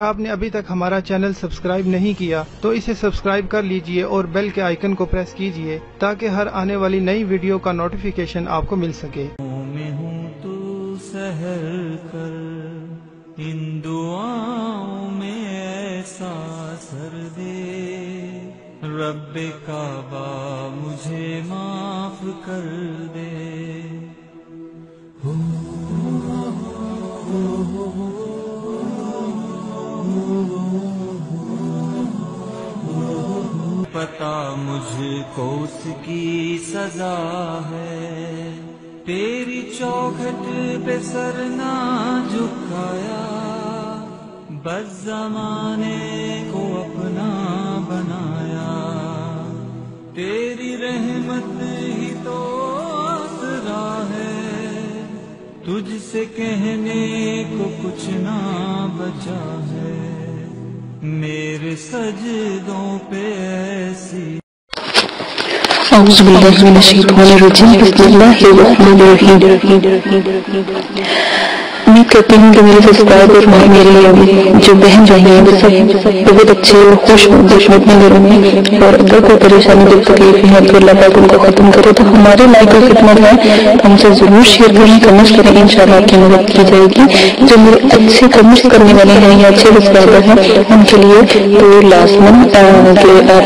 آپ نے ابھی تک ہمارا چینل سبسکرائب نہیں کیا تو اسے سبسکرائب کر لیجئے اور بیل کے آئیکن کو پریس کیجئے تاکہ ہر آنے والی نئی ویڈیو کا نوٹیفیکیشن آپ کو مل سکے۔ میں ہوں تو سحر کر ان دعاؤں میں ایسا اثر دے، رب کعبہ مجھے معاف کر دے۔ پتا مجھ کو اس کی سزا ہے، تیری چوکھٹ پہ سر نہ جھکایا، بس زمانے کو اپنا بنایا، تیری رحمت ہی تو آسرا ہے، تجھ سے کہنے کو کچھ نہ بچا ہے، میرے سجدوں پہ ایسی۔ اعوذ باللہ من الشیطان الرجیم، بسم اللہ الرحمن الرحیم۔ امید کرتی ہوں کہ میرے سبسکرائبر اور میرے جو بہن بھائی ہیں وہ سب بہت اچھے اور خوش اپنے گھروں میں، اور اگر کوئی پریشانی دل تکلیف ہے تو اللہ پاک ان کو ختم کرے۔ تو ہمارے لائک اور خدمت ہے ہم سے ضرور شیئر کریں، کمنٹس کریں، انشاءاللہ آپ کی مدد کی جائے گی۔ جو میرے اچھے کمنٹس کرنے والے ہیں یا اچھے سبسکرائبر ہیں ان کے لیے تو لازماً کہ آپ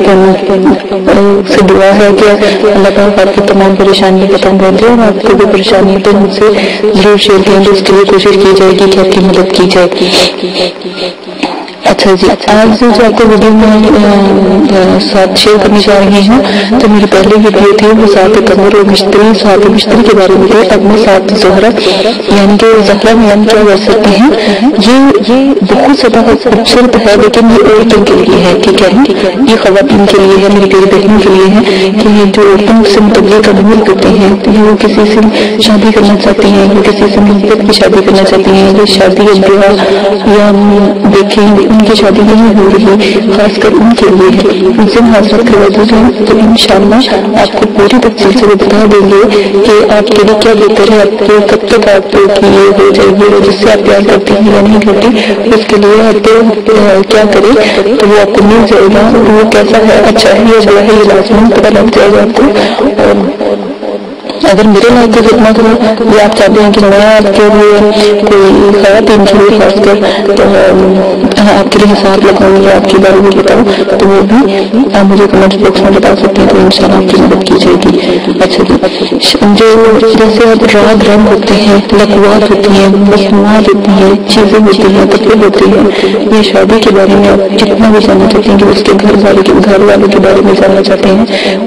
سے دعا ہے کہ اللہ پاک آپ کی تمام پریشانی ختم کر دے، اور آپ کو بھی پریشانی ہے تو مجھ سے ضرور شیئر کریں، تو اس کے لیے کوشش کی جائے گی کہ آپ کی مدد کی جائے۔ اچھا جی، آج جو آپ کو ویڈیو میں ساتھ شیئر کرنے جا رہی ہوں تو میری پہلی ویڈیو تھی وہ سات قمر اور مشتری، سات مشتری کے بارے میں تھی۔ اب میں سات زہرہ یعنی کہ زہرہ میں ہم کیا کر سکتے ہیں، یہ بہت زیادہ خوبصورت ہے لیکن یہ عورتوں کے لیے ہے، ٹھیک ہے، یہ خواتین کے لیے ہے، میری پیاری بہنوں کے لیے ہے کہ یہ جو عورتوں سے متعلق عمل کرتے ہیں، وہ کسی سے شادی کرنا چاہتی ہیں، وہ کسی سے محبت کی شادی کرنا چاہتی ہیں، یہ شادی بیاہ یا دیکھیں ان کی شادی نہیں ہو رہی، خاص کر ان کے لیے ہے، ان سے حاضرت کروا دی جائے تو انشاءاللہ آپ کو پوری تفصیل سے بتا دیں گے کہ آپ کے لیے کیا بہتر ہے، آپ کے کب تک آپ کی یہ ہو جائے گی، اور جس سے آپ پیار کرتے ہیں یا نہیں کرتے اس کے لیے آپ کیا کریں تو وہ آپ کو مل جائے گا، وہ کیسا ہے، اچھا ہے یا برا ہے، یہ لازماً پتہ لگ جائے گا آپ کو۔ اگر میرے لائق کی خدمت ہو یا آپ چاہتے ہیں کہ میں آپ کے لیے کوئی خواتین کے لیے خاص کر تو آپ کے لیے حساب لگاؤں یا آپ کے بارے میں بتاؤں تو وہ بھی آپ مجھے کمنٹ باکس میں بتا سکتے ہیں، تو انشاءاللہ آپ کی مدد کی جائے گی۔ اچھا جی، جو جیسے اب راگ رنگ ہوتے ہیں، لقوات ہوتی ہیں، مصنوعات ہوتی ہیں، چیزیں ہوتی ہیں، کپڑے ہوتے ہیں، یہ شادی کے بارے میں آپ جتنا بھی جاننا چاہتے ہیں کہ اس کے گھر والے کے بارے میں جاننا چاہتے ہیں،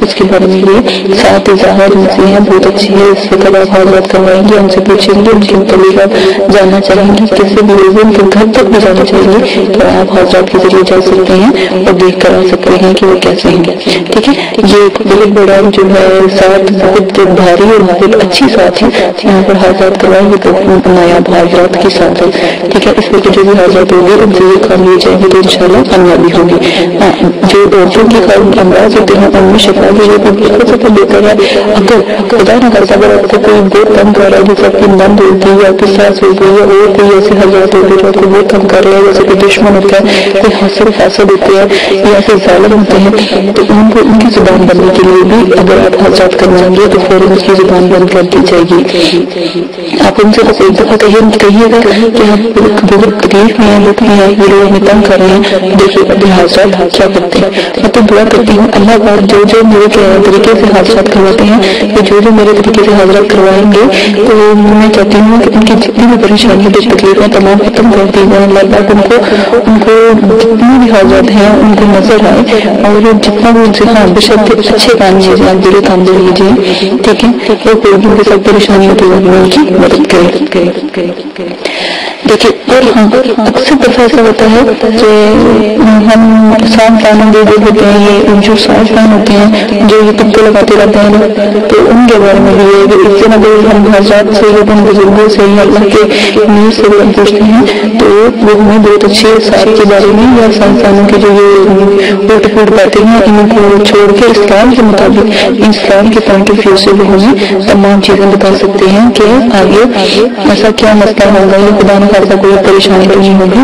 اس کے بارے میں یہ سات اظہار سے ہیں، بہت اچھی ہے۔ اس وقت آپ حاضرات کروائیں گے، ان سے پوچھیں گے، ان کے متعلق آپ جاننا چاہیں گے، کسی بھی ان کے گھر تک بھی جانا چاہیں گے تو آپ حاضرات کے ذریعے جا سکتے ہیں اور دیکھ کر آ سکتے ہیں کہ وہ کیسے ہیں، ٹھیک ہے۔ یہ ایک بہت بڑا جو ہے ساتھ بہت بھاری اور بہت اچھی ساتھ ہے، یہاں پر حاضرات کروائیں گے تو نایاب حاضرات کی ساتھ ہے، ٹھیک ہے۔ اس وقت جو بھی حاضرات ہوگی ان سے یہ کام لیے جائیں گے تو انشاءاللہ کامیابی ہوگی۔ جو عورتوں کے امراض ہوتے ہیں ان میں شفا کے لیے بہت زیادہ بہتر ہے۔ اگر خدا نہ کرتا اگر آپ کو کوئی بہت تنگ کر رہا ہے، جیسے آپ کی نند ہوگی یا آپ کی ساس ہوگی یا اور کوئی ایسے حضرات ہوگی جو آپ کو بہت تنگ کر رہے ہیں، جیسے کوئی دشمن ہوتا ہے، کوئی حسد ہوتے ہیں یا ایسے ظالم ہوتے ہیں، تو ان کو ان کی زبان بندی کے لیے بھی اگر آپ حضرات کروائیں گے تو فوراً اس کی زبان بند کر دی جائے گی۔ آپ ان سے بس ایک دفعہ کہیے گا کہ آپ بہت تکلیف میں ہیں، دکھ میں ہیں، یہ لوگ ہمیں تنگ کر رہے ہیں، دیکھیے ابھی حضرات کیا کرتے ہیں۔ میں تو دعا کرتی ہوں اللہ پاک جو میرے طریقے سے حضرات کرواتے ہیں، جو میرے طریقے سے حضرات کروائیں گے تو میں چاہتی ہوں کہ ان کی جتنی بھی پریشانی دل تکلیفیں تمام ختم کر دی جائیں، اللہ پاک ان کو جتنی بھی حاضرات ہیں ان کو نظر آئے، اور جتنا بھی ان سے بشرط اچھے کام لیجیے، آپ برے کام دے لیجیے، ٹھیک ہے، اور کوئی بھی ان کے ساتھ پریشانی ہوتی ہے ان کی مدد کرے۔ دیکھیے اور اکثر دفعہ ایسا ہوتا ہے کہ ہم سائنسدان جو ہوتے ہیں، یہ جو سائنسدان ہوتے ہیں جو یہ تبکے لگاتے رہتے ہیں تو ان کے بارے میں بھی ہے کہ اس سے نہ ہم حضرات سے یا ہم بزرگوں سے یا اللہ کے نور سے پوچھتے ہیں تو وہ ہمیں بہت اچھے سائنس کے بارے میں یا سائنسدانوں کے جو یہ اٹھ پھوٹ باتیں ہیں ان کو چھوڑ کے اسلام کے مطابق اسلام کے پوائنٹ آف ویو سے وہ ہمیں تمام چیزیں بتا سکتے ہیں کہ آگے ایسا کیا مسئلہ ہوگا یا خدا نہ خاصا کوئی پریشانی نہیں ہوگی۔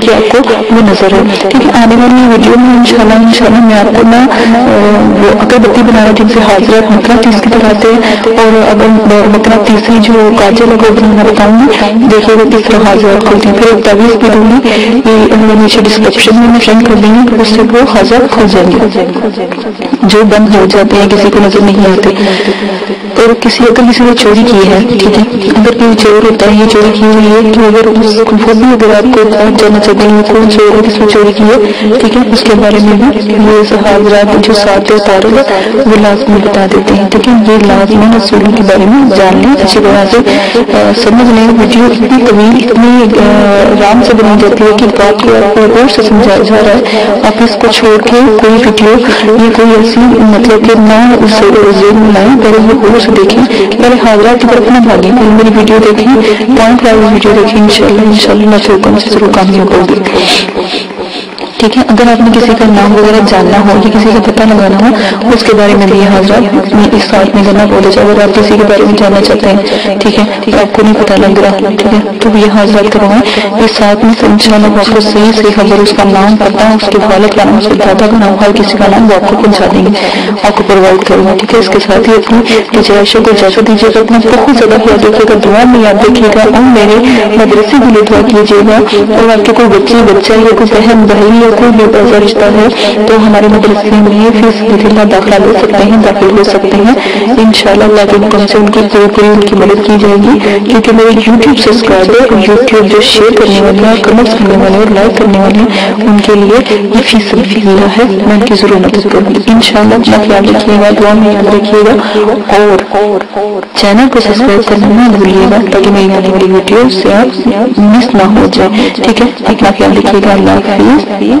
کہ آپ کو وہ نظر ہے. کیونکہ آنے والی ویڈیو میں انشاءاللہ میں آپ کو نا وہ اگربتی بنانا جن سے حاضرات مقناطیس کی طرح آتے ہیں، اور اگر مقناطیسی جو کاجل لگا بنانا بتاؤں گی، دیکھیے گا کس طرح حاضرات کھلتی ہیں. پھر ایک تعویذ بھی دوں گی، یہ نیچے ڈسکرپشن میں سینڈ کر دیں گے، اس سے وہ حاضرات کھل جائیں گے جو بند ہو جاتے ہیں، کسی کو نظر نہیں آتے. اور اگر کسی نے چوری کی ہے، ٹھیک ہے، اگر کوئی چور ہوتا ہے، یہ چوری کی ہوئی ہے، تو اگر وہ بھی اگر آپ کو جانا چاہتے ہیں کون چور ہے، کس نے چوری کی ہے، ٹھیک ہے، اس کے بارے میں بھی یہ حاضرات جو ساتھ تارو ہے وہ لازمی بتا دیتے ہیں. ٹھیک ہے، یہ لازمی رسولوں کے بارے میں جان لیں، اچھی طرح سے سمجھ لیں. ویڈیو اتنی طویل اتنی آرام سے بنائی جاتی ہے کہ بات کو آپ کو اور سے سمجھایا جا رہا ہے. آپ اس کو چھوڑ کے کوئی ویڈیو یہ کوئی ایسی مطلب کہ نہ اس ذہن میں لائیں، پہلے وہ اور سے دیکھیں، پہلے حاضرات کی طرف نہ بھاگیں، پہلے میری ویڈیو دیکھیں، پوائنٹ وائز ویڈیو دیکھیں. انشاءاللہ میں چوکوں سے ضرور کامیاب ہوگی. ٹھیک ہے، اگر آپ نے کسی کا نام وغیرہ جاننا ہو یا کسی کا پتہ لگانا ہو، اس کے بارے میں بھی یہ حاضرات اس ساتھ میں کرنا بولے جائے. اگر آپ کسی کے بارے میں جاننا چاہتے ہیں، ٹھیک ہے، تو آپ کو نہیں پتہ لگ رہا، ٹھیک ہے، تو یہ حاضرات کروائیں. اس ساتھ میں انشاءاللہ وہ آپ کو صحیح خبر، اس کا نام پتہ، اس کے والد کا نام، اس کے دادا کا نام، ہر کسی کا نام وہ آپ کو پہنچا دیں گے، آپ کو پرووائڈ کروں گا. ٹھیک ہے، اس کے ساتھ ہی اپنی گنجائشوں کو اجازت دیجیے گا. اپنا بہت زیادہ خیال رکھیے گا، دعا میں یاد رکھیے گا، اور میرے مدرسے کے لیے دعا کیجیے گا. اور آپ کے کوئی بچہ یا کوئی بہن بھائی یا کوئی بھی رشتہ ہے تو ہمارے مدرسے میں فی سبیل اللہ داخلہ لے سکتے ہیں، داخل ہو سکتے ہیں. انشاءاللہ اللہ کے حکم سے ان کی پوری ان کی مدد کی جائے گی. کیونکہ میرے یوٹیوب سبسکرائبر، یوٹیوب جو شیئر کرنے والے ہیں، کمنٹس کرنے والے اور لائک کرنے والے ہیں، ان کے لیے یہ فی سبیل اللہ ہے. میں ان کی ضرور مدد کروں گی. انشاءاللہ اپنا خیال رکھیے گا، دعا میں یاد رکھیے گا، اور چینل کو سبسکرائب کرنا نہ بھولیے گا تاکہ میری آنے والی ویڈیو سے آپ مس نہ ہو جائے. ٹھیک ہے، اپنا خیال رکھیے گا. اللہ حافظ.